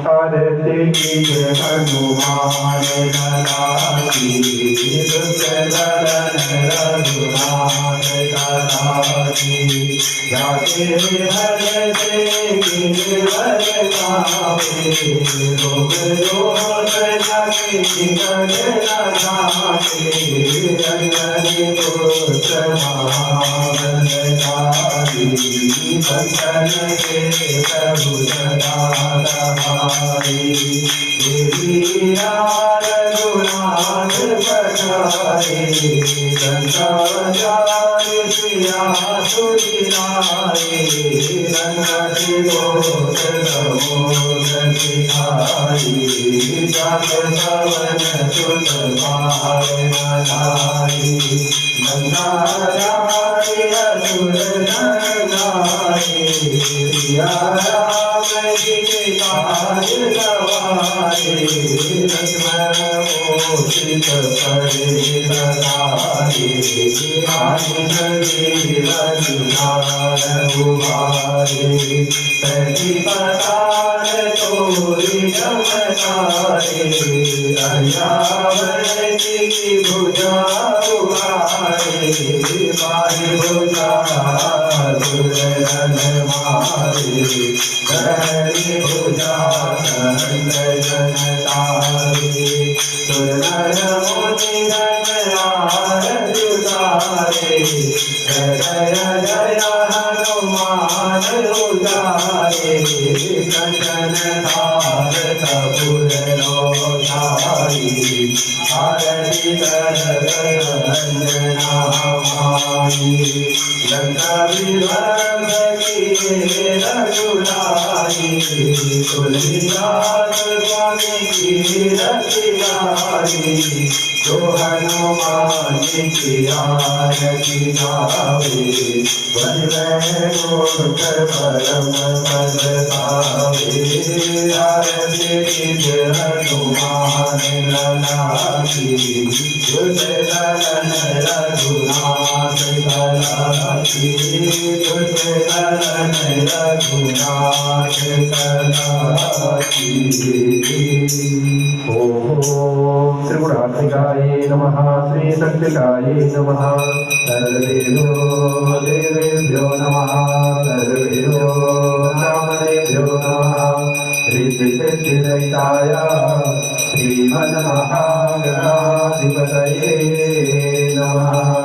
कार्तिक हनुमान ललाकी रघुनाथ कलाकी जाके हरते गिरवर कावे रोग रोग जाके निकल जाके अंजनी पुत्र महाबलशाली बंधन के प्रभु सदाधारी रघुनाथ पठारे गंगाचार्य प्रिया सुधिनारे रंगति गोत प्रमोद सिखारी जात पवन सुत पावनारी गंगाचार्य असुर नरनारी प्रिया राम जी के काज सवारे लक्ष्मण मूषिक परितारे रघुनारे प्रतिपदार तोरि जमतारे अयावर की भुजा उभारे बाहि भुजा दुर्जन मारे धरि भुजा जन तारे सुरनर मुनि आरती उतारे जय जय हनुमान उतारे कंचन थार कपूर लोधारी आरती कर अंजना माई लंका विभव किए रघुराई तुलसीदास स्वामी की रखिलाई जो हनुमान की आरती गावे वैकुंठ परम पद पावे आरती हनुमान ललाकी तुझ ललन रघुनाथ कलाकी तुझ ललन रघुनाथ कलाकी। ओम त्रिगुणात्मिकाय नमः श्री शक्तिकाय नमः सर्वेभ्यो देवेभ्यो नमः सर्वेभ्यो ब्राह्मणेभ्यो नमः रिद्धिसिद्धिदयिताय श्रीमन्महागणाधिपतये नमः।